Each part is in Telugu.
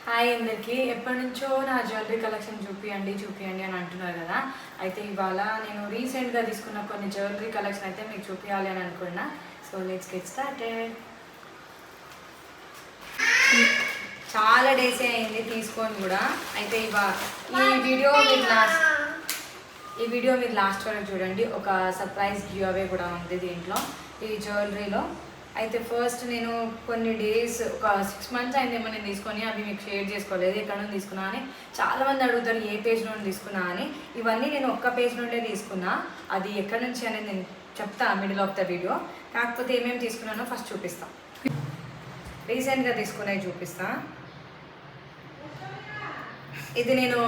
హాయ్ అందరికీ. ఎప్పటి నుంచో నా జ్యువెలరీ కలెక్షన్ చూపియండి అని అంటున్నారు కదా. అయితే ఇవాళ నేను రీసెంట్గా తీసుకున్న కొన్ని జ్యువెలరీ కలెక్షన్ అయితే మీకు చూపించాలి అని అనుకున్నా. So let's get started. చాలా డేస్ అయింది తీసుకొని కూడా. అయితే ఈ వీడియో మీరు లాస్ట్ వరకు చూడండి. ఒక సర్ప్రైజ్ గివ్ అవే కూడా ఉంది దీంట్లో, ఈ జ్యువెలరీలో. అయితే ఫస్ట్ నేను కొన్ని డేస్, ఒక 6 months అయిందేమో నేను తీసుకొని, అవి మీకు షేర్ చేసుకోలేదు ఎక్కడ నుండి తీసుకున్నా అని. చాలామంది అడుగుతారు ఏ పేజ్ నుండి తీసుకున్నా అని. ఇవన్నీ నేను ఒక్క పేజ్ నుండే తీసుకున్నా. అది ఎక్కడి నుంచి అనేది నేను చెప్తా మిడిల్ ఆఫ్ ద వీడియో. కాకపోతే ఏమేమి తీసుకున్నానో ఫస్ట్ చూపిస్తా. రీసెంట్గా తీసుకున్నవి చూపిస్తా. ఇది నేను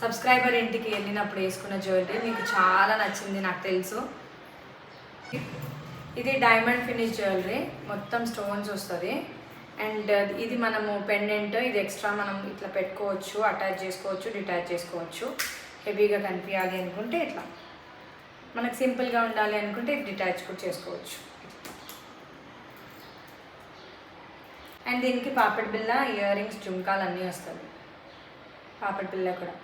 సబ్స్క్రైబర్ ఇంటికి వెళ్ళినప్పుడు వేసుకున్న జ్యువెలరీ. మీకు చాలా నచ్చింది నాకు తెలుసు. ఇది డైమండ్ ఫినిష్ జ్యువెలరీ, మొత్తం స్టోన్స్ వస్తుంది. అండ్ ఇది మనము పెండెంట్, ఇది ఎక్స్ట్రా మనం ఇట్లా పెట్టుకోవచ్చు, అటాచ్ చేసుకోవచ్చు, డిటాచ్ చేసుకోవచ్చు. హెవీగా కనిపించాలి అనుకుంటే ఇట్లా, మనకు సింపుల్గా ఉండాలి అనుకుంటే డిటాచ్ కూడా చేసుకోవచ్చు. అండ్ దీనికి పాపడ్ బిల్ల, ఇయర్ రింగ్స్, జుంకాలు అన్నీ వస్తుంది. పాపడ్ బిల్ల కూడా.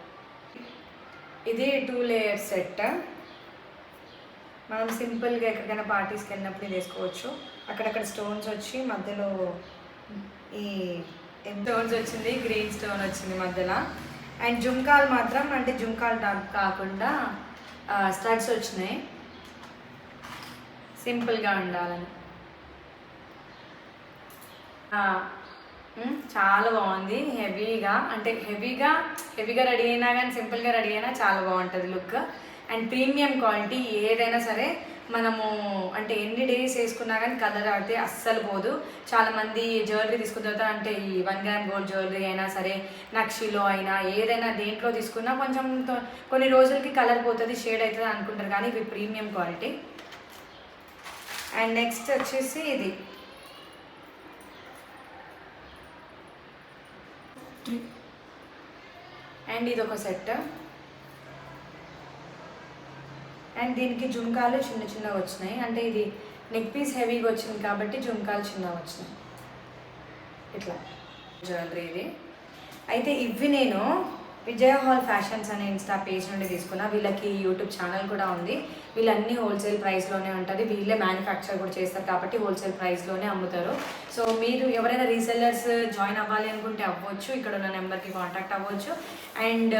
ఇది 2 layer సెట్. మనం సింపుల్గా ఎక్కడికైనా పార్టీస్కి వెళ్ళినప్పుడు ఇది వేసుకోవచ్చు. అక్కడక్కడ స్టోన్స్ వచ్చి మధ్యలో ఈ స్టోన్స్ వచ్చింది, గ్రీన్ స్టోన్ వచ్చింది మధ్యలో. అండ్ జుంకాలు మాత్రం అంటే జుంకాలు కాకుండా స్టడ్స్ వచ్చినాయి, సింపుల్గా ఉండాలని. చాలా బాగుంది. హెవీగా అంటే హెవీగా రెడీ అయినా కానీ సింపుల్గా రెడీ అయినా చాలా బాగుంటుంది లుక్. And premium quality. ఏదైనా సరే మనము అంటే ఎన్ని డేస్ వేసుకున్నా కానీ కలర్ అయితే అస్సలు పోదు. చాలామంది జ్యువెలరీ తీసుకున్న తర్వాత అంటే ఈ 1 gram గోల్డ్ జ్యువెలరీ అయినా సరే, నక్షిలో అయినా, ఏదైనా దేంట్లో తీసుకున్నా కొంచెం కొన్ని రోజులకి కలర్ పోతుంది, షేడ్ అవుతుంది అనుకుంటారు, కానీ ఇవి ప్రీమియం క్వాలిటీ. అండ్ నెక్స్ట్ వచ్చేసి ఇది అండ్ ఇది ఒక సెట్. అండ్ దీనికి జుంకాలు చిన్నగా వచ్చినాయి. అంటే ఇది నెక్ పీస్ హెవీగా వచ్చింది కాబట్టి జుంకాలు చిన్నగా వచ్చినాయి ఇట్లా జ్యువెలరీ ఇది. అయితే ఇవి నేను విజయ హాల్ ఫ్యాషన్స్ అనే ఇన్స్టా పేజ్ నుండి తీసుకున్నా. వీళ్ళకి యూట్యూబ్ ఛానల్ కూడా ఉంది. వీళ్ళన్నీ హోల్సేల్ ప్రైస్లోనే ఉంటుంది. వీళ్ళే మ్యానుఫ్యాక్చర్ కూడా చేస్తారు కాబట్టి హోల్సేల్ ప్రైస్లోనే అమ్ముతారు. సో మీరు ఎవరైనా రీసెల్లర్స్ జాయిన్ అవ్వాలి అనుకుంటే అవ్వచ్చు, ఇక్కడ ఉన్న నెంబర్కి కాంటాక్ట్ అవ్వచ్చు. అండ్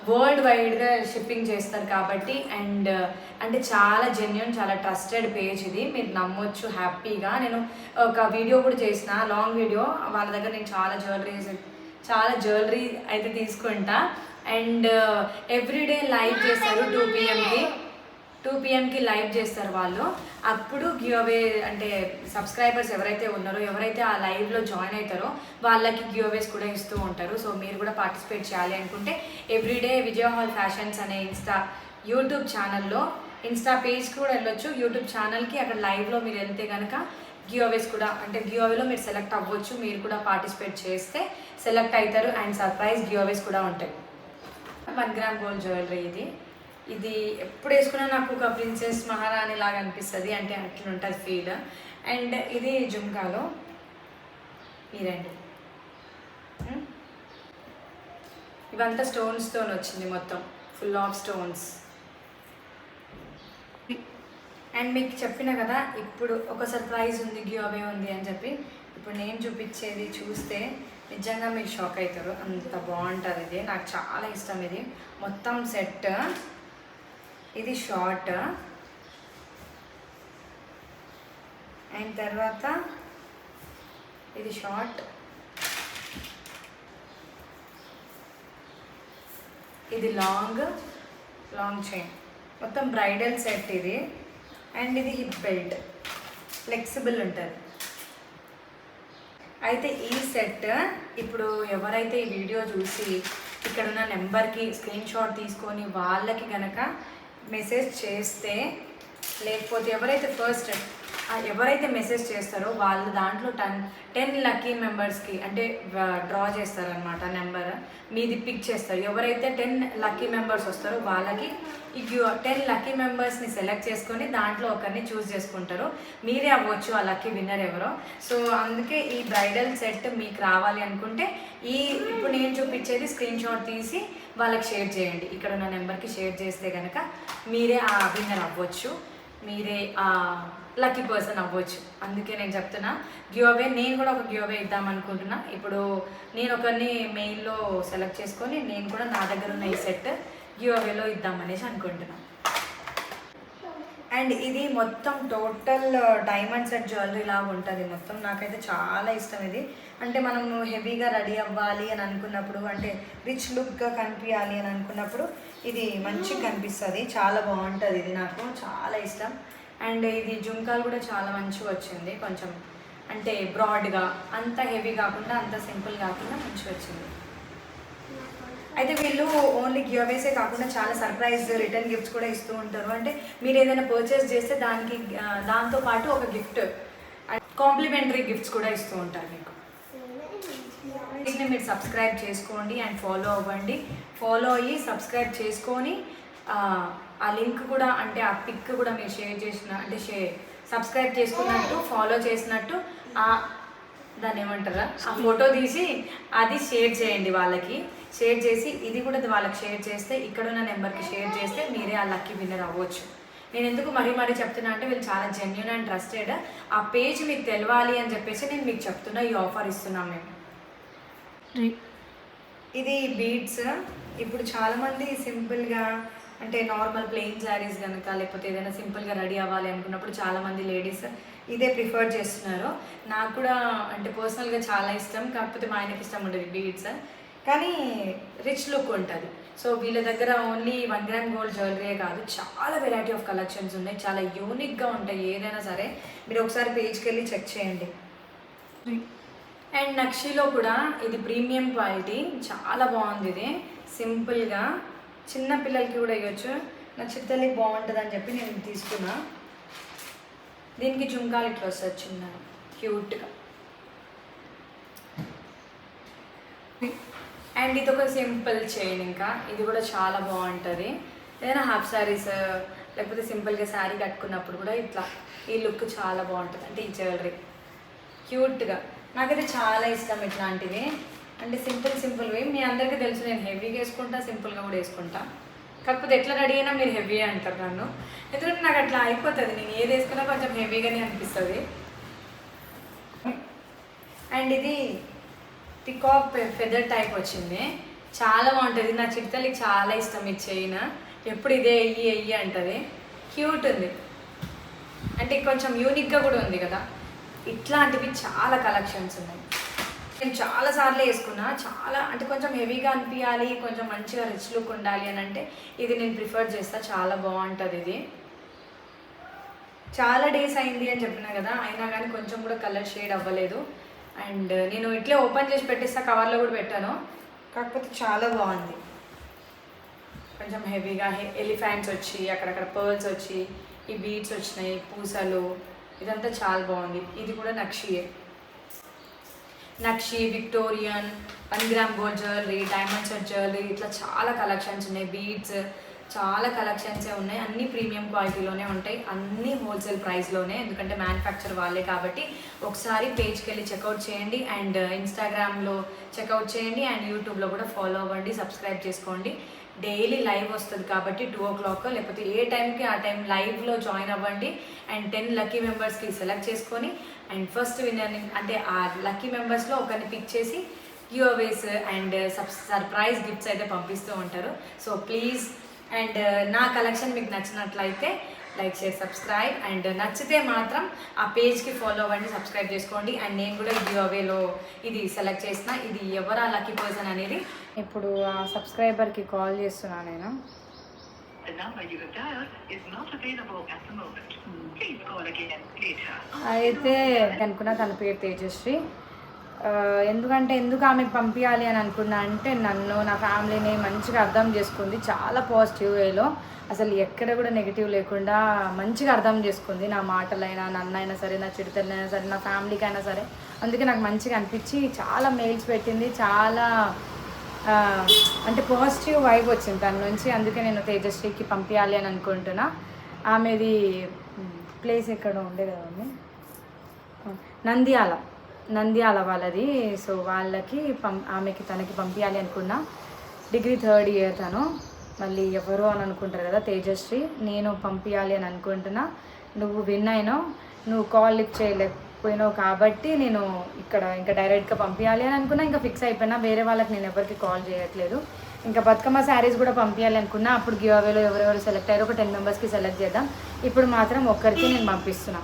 వరల్డ్ వైడ్గా షిప్పింగ్ చేస్తారు కాబట్టి. అండ్ అంటే చాలా జెన్యూన్, చాలా ట్రస్టెడ్ పేజ్ ఇది, మీరు నమ్మొచ్చు హ్యాపీగా. నేను ఒక వీడియో కూడా చేసిన, లాంగ్ వీడియో. వాళ్ళ దగ్గర నేను చాలా జ్యువెలరీ అయితే తీసుకుంటా. అండ్ ఎవ్రీడే లైవ్ చేస్తారు 2 PM లైవ్ చేస్తారు వాళ్ళు. అప్పుడు గివ్ అవే అంటే సబ్స్క్రైబర్స్ ఎవరైతే ఉన్నారో, ఎవరైతే ఆ లైవ్లో జాయిన్ అవుతారో వాళ్ళకి గివ్ అవేస్ కూడా ఇస్తూ ఉంటారు. సో మీరు కూడా పార్టిసిపేట్ చేయాలి అనుకుంటే ఎవ్రీడే విజయ హాల్ ఫ్యాషన్స్ అనే యూట్యూబ్ ఛానల్లో, ఇన్స్టా పేజ్కి కూడా వెళ్ళొచ్చు, యూట్యూబ్ ఛానల్కి. అక్కడ లైవ్లో మీరు వెళ్తే కనుక గివ్ అవేస్ కూడా, అంటే గివ్ అవేలో మీరు సెలెక్ట్ అవ్వచ్చు. మీరు కూడా పార్టిసిపేట్ చేస్తే సెలెక్ట్ అవుతారు. అండ్ సర్ప్రైజ్ గివ్ అవేస్ కూడా ఉంటాయి. 1 gram గోల్డ్ జ్యువెలరీ ఇది ఎప్పుడు వేసుకున్నా నాకు ఒక ప్రిన్సెస్ మహారాణి లాగా అనిపిస్తుంది, అంటే అట్లా ఉంటుంది ఫీల్. అండ్ ఇది జుంకాలో ఈ రెండు, ఇవంతా స్టోన్స్తో వచ్చింది, మొత్తం ఫుల్ ఆఫ్ స్టోన్స్. అండ్ మీకు చెప్పిన కదా ఇప్పుడు ఒక సర్ప్రైజ్ ఉంది, గివ్ అవే ఉంది అని చెప్పి. ఇప్పుడు నేను చూపించేది చూస్తే నిజంగా మీరు షాక్ అవుతారు, అంత బాగుంటుంది ఇది. నాకు చాలా ఇష్టం ఇది. మొత్తం సెట్. ఇది షార్ట్, అండ్ తర్వాత ఇది షార్ట్, ఇది లాంగ్ చైన్, మొత్తం బ్రైడల్ సెట్ ఇది. అండ్ ఇది హిప్ బెల్ట్, ఫ్లెక్సిబుల్ ఉంటుంది. అయితే ఈ సెట్ ఇప్పుడు ఎవరైతే ఈ వీడియో చూసి ఇక్కడ ఉన్న నెంబర్కి స్క్రీన్ షాట్ తీసుకొని వాళ్ళకి కనుక మెసేజ్ చేస్తే, లేకపోతే ఎవరైతే ఫస్ట్ ఎవరైతే మెసేజ్ చేస్తారో వాళ్ళు దాంట్లో 10 లక్కీ మెంబర్స్కి అంటే డ్రా చేస్తారనమాట నెంబర్ మీది పిక్ చేస్తారు. ఎవరైతే 10 లక్కీ మెంబర్స్ వస్తారో వాళ్ళకి ఈ 10 లక్కీ మెంబర్స్ని సెలెక్ట్ చేసుకొని దాంట్లో ఒకరిని చూస్ చేసుకుంటారు. మీరే అవ్వచ్చు ఆ లక్కీ విన్నర్ ఎవరో. సో అందుకే ఈ బ్రైడల్ సెట్ మీకు రావాలి అనుకుంటే ఇప్పుడు నేను చూపించేది స్క్రీన్ షాట్ తీసి వాళ్ళకి షేర్ చేయండి. ఇక్కడ ఉన్న నెంబర్కి షేర్ చేస్తే కనుక మీరే ఆ విన్నర్ అవ్వచ్చు, మీరే లక్కీ పర్సన్ అవ్వచ్చు. అందుకే నేను చెప్తున్నా గివ్ అవే. నేను కూడా ఒక గివ్ అవే ఇద్దాం అనుకుంటున్నా. ఇప్పుడు నేను ఒకరిని మెయిల్లో సెలెక్ట్ చేసుకొని నేను కూడా నా దగ్గర ఉన్న ఈ సెట్ గివ్ అవేలో ఇద్దామనేసి అనుకుంటున్నా. అండ్ ఇది మొత్తం టోటల్ డైమండ్ సెట్ జ్యువెలరీ లాగా ఉంటుంది మొత్తం. నాకైతే చాలా ఇష్టం ఇది. అంటే మనం హెవీగా రెడీ అవ్వాలి అని అనుకున్నప్పుడు, అంటే రిచ్ లుక్గా కనిపించాలి అని అనుకున్నప్పుడు ఇది మంచిగా కనిపిస్తుంది. చాలా బాగుంటుంది ఇది, నాకు చాలా ఇష్టం. అండ్ ఇది జుంకాలు కూడా చాలా మంచిగా వచ్చింది. కొంచెం అంటే బ్రాడ్గా, అంత హెవీ కాకుండా అంత సింపుల్ కాకుండా మంచిగా వచ్చింది. అయితే వీళ్ళు ఓన్లీ గివ్ అవేసే కాకుండా చాలా సర్ప్రైజ్ రిటర్న్ గిఫ్ట్స్ కూడా ఇస్తూ ఉంటారు. అంటే మీరు ఏదైనా పర్చేస్ చేస్తే దాంతో పాటు ఒక గిఫ్ట్, కాంప్లిమెంటరీ గిఫ్ట్స్ కూడా ఇస్తూ ఉంటారు మీకు. మీరు సబ్స్క్రైబ్ చేసుకోండి అండ్ ఫాలో అవ్వండి. ఫాలో అయ్యి సబ్స్క్రైబ్ చేసుకొని ఆ లింక్ కూడా, అంటే ఆ పిక్ కూడా మీరు షేర్ చేసిన, అంటే సబ్స్క్రైబ్ చేసుకున్నట్టు ఫాలో చేసినట్టు దాన్ని ఏమంటారా, ఆ ఫోటో తీసి అది షేర్ చేయండి వాళ్ళకి. షేర్ చేసి ఇది కూడా వాళ్ళకి షేర్ చేస్తే, ఇక్కడున్న నెంబర్కి షేర్ చేస్తే మీరే ఆ లక్కీ విన్నర్ అవ్వచ్చు. నేను ఎందుకు మరీ చెప్తున్నా అంటే వీళ్ళు చాలా జెన్యూన్ అండ్ ట్రస్టెడ్. ఆ పేజ్ మీకు తెలవాలి అని చెప్పేసి నేను మీకు చెప్తున్నా. ఈ ఆఫర్ ఇస్తున్నాం మేము. ఇది బీడ్స్. ఇప్పుడు చాలామంది సింపుల్గా, అంటే నార్మల్ ప్లెయిన్ శారీస్ కనుక, లేకపోతే ఏదైనా సింపుల్గా రెడీ అవ్వాలి అనుకున్నప్పుడు చాలామంది లేడీస్ ఇదే ప్రిఫర్ చేస్తున్నారు. నాకు కూడా అంటే పర్సనల్గా చాలా ఇష్టం. కాకపోతే మా ఆయనకి ఇష్టం ఉండదు బీడ్స్, కానీ రిచ్ లుక్ ఉంటుంది. సో వీళ్ళ దగ్గర ఓన్లీ 1 గ్రామ్ గోల్డ్ జ్యువెలరీ కాదు, చాలా వెరైటీ ఆఫ్ కలెక్షన్స్ ఉన్నాయి. చాలా యూనిక్గా ఉంటాయి ఏదైనా సరే. మీరు ఒకసారి పేజ్కి వెళ్ళి చెక్ చేయండి. అండ్ నక్షిలో కూడా ఇది ప్రీమియం క్వాలిటీ, చాలా బాగుంది. ఇది సింపుల్గా చిన్న పిల్లలకి కూడా ఇవ్వచ్చు. నా చిత్తలకి బాగుంటుంది అని చెప్పి నేను తీసుకున్నా. దీనికి జుంకాలు ఇట్లా వస్తుంది చిన్న క్యూట్గా. అండ్ ఇది ఒక సింపుల్ చైన్. ఇంకా ఇది కూడా చాలా బాగుంటుంది. ఏదైనా హాఫ్ శారీస్ లేకపోతే సింపుల్గా శారీ కట్టుకున్నప్పుడు కూడా ఇట్లా ఈ లుక్ చాలా బాగుంటుంది. అంటే ఈ జ్యువెలరీ క్యూట్గా, నాకైతే చాలా ఇష్టం ఇట్లాంటివి. అంటే సింపుల్వి. మీ అందరికీ తెలుసు నేను హెవీగా వేసుకుంటా, సింపుల్గా కూడా వేసుకుంటా. కాకపోతే ఎట్లా రెడీ అయినా మీరు హెవీ అంటారు నన్ను, ఎందుకంటే నాకు అట్లా అయిపోతుంది. నేను ఏది వేసుకున్నా కొంచెం హెవీగానే అనిపిస్తుంది. అండ్ ఇది పికాక్ ఫెదర్ టైప్ వచ్చింది, చాలా బాగుంటుంది. నా చిట్టలకి చాలా ఇష్టం ఈ చైన్. ఎప్పుడు ఇదే వెయ్యి అంటుంది. క్యూట్ ఉంది, అంటే కొంచెం యూనిక్గా కూడా ఉంది కదా. ఇట్లాంటివి చాలా కలెక్షన్స్ ఉన్నాయి. నేను చాలాసార్లు వేసుకున్నా. చాలా అంటే కొంచెం హెవీగా అనిపించాలి, కొంచెం మంచిగా రిచ్ లుక్ ఉండాలి అని అంటే ఇది నేను ప్రిఫర్ చేస్తాను. చాలా బాగుంటుంది ఇది. చాలా డేస్ అయింది అని చెప్పినా కదా, అయినా కానీ కొంచెం కూడా కలర్ షేడ్ అవ్వలేదు. అండ్ నేను ఇట్లే ఓపెన్ చేసి పెట్టేస్తా, కవర్లో కూడా పెట్టాను. కాకపోతే చాలా బాగుంది. కొంచెం హెవీగా ఎలిఫెంట్స్ వచ్చి, అక్కడక్కడ పర్ల్స్ వచ్చి, ఈ బీడ్స్ వచ్చినాయి, పూసలు, ఇదంతా చాలా బాగుంది. ఇది కూడా నక్షి, Victorian, 1 gram gold jewellery, diamond set jewellery, ఇట్లా చాలా కలెక్షన్స్ ఉన్నాయి. బీడ్స్ చాలా కలెక్షన్సే ఉన్నాయి. అన్నీ ప్రీమియం క్వాలిటీలోనే ఉంటాయి, అన్నీ హోల్సేల్ ప్రైస్లోనే. ఎందుకంటే మ్యానుఫ్యాక్చర్ వాళ్ళే కాబట్టి ఒకసారి పేజ్కి వెళ్ళి చెక్అవుట్ చేయండి. అండ్ ఇన్స్టాగ్రామ్లో చెక్అవుట్ చేయండి. అండ్ యూట్యూబ్లో కూడా ఫాలో అవ్వండి, సబ్స్క్రైబ్ చేసుకోండి. డైలీ లైవ్ వస్తుంది కాబట్టి 2 o'clock లేకపోతే ఏ టైంకి ఆ టైం లైవ్లో జాయిన్ అవ్వండి. అండ్ 10 లక్కీ మెంబర్స్కి సెలెక్ట్ చేసుకొని అండ్ ఫస్ట్ విన్నర్ని, అంటే ఆ లక్కీ మెంబర్స్లో ఒకరిని పిక్ చేసి గివ్ అవేస్ అండ్ సర్ప్రైజ్ గిఫ్ట్స్ అయితే పంపిస్తూ ఉంటారు. సో ప్లీజ్, అండ్ నా కలెక్షన్ మీకు నచ్చినట్లయితే లైక్, షేర్, సబ్స్క్రైబ్. అండ్ నచ్చితే మాత్రం ఆ పేజ్కి ఫాలో అవ్వండి, సబ్స్క్రైబ్ చేసుకోండి. అండ్ నేను కూడా ఈ గివ్ అవేలో ఇది సెలెక్ట్ చేసిన. ఇది ఎవరు ఆ లక్కీ పర్సన్ అనేది ఇప్పుడు ఆ సబ్స్క్రైబర్కి కాల్ చేస్తున్నా నేను. అయితే అనుకున్నా తన పేరు తేజశ్రీ. ఎందుకు ఆమెకు పంపించాలి అని అనుకున్నా అంటే నన్ను నా ఫ్యామిలీని మంచిగా అర్థం చేసుకుంది, చాలా పాజిటివ్ వేలో, అసలు ఎక్కడ కూడా నెగిటివ్ లేకుండా మంచిగా అర్థం చేసుకుంది. నా మాటలైనా, నన్నైనా సరే, నా చిరుతలైనా సరే, నా ఫ్యామిలీకి అయినా సరే. అందుకే నాకు మంచిగా అనిపించి చాలా మెయిల్స్ పెట్టింది, చాలా అంటే పాజిటివ్ వైబ్ వచ్చింది తన నుంచి. అందుకే నేను తేజశ్రీకి పంపించాలి అని అనుకుంటున్నా. ఆమెది ప్లేస్ ఎక్కడ ఉండే కదండి, నంద్యాల వాళ్ళది. సో వాళ్ళకి ఆమెకి తనకి పంపించాలి అనుకున్నా. డిగ్రీ 3rd ఇయర్ తను. మళ్ళీ ఎవరో అని అనుకుంటారు కదా, తేజశ్రీ. నేను పంపించాలి అని అనుకుంటున్నా. నువ్వు విన్ అయినావు, నువ్వు కాల్ లిఫ్ట్ చేయలేకపోయినావు కాబట్టి నేను ఇక్కడ ఇంకా డైరెక్ట్గా పంపించాలి అని అనుకున్నా. ఇంకా ఫిక్స్ అయిపోయినా, వేరే వాళ్ళకి నేను ఎవరికి కాల్ చేయట్లేదు. ఇంకా బతుకమ్మ శారీస్ కూడా పంపించాలి అనుకున్నా. అప్పుడు గివ్ అవేలో ఎవరెవరు సెలెక్ట్ అయ్యారో ఒక 10 మెంబర్స్కి సెలెక్ట్ చేద్దాం. ఇప్పుడు మాత్రం ఒక్కరికి నేను పంపిస్తున్నా.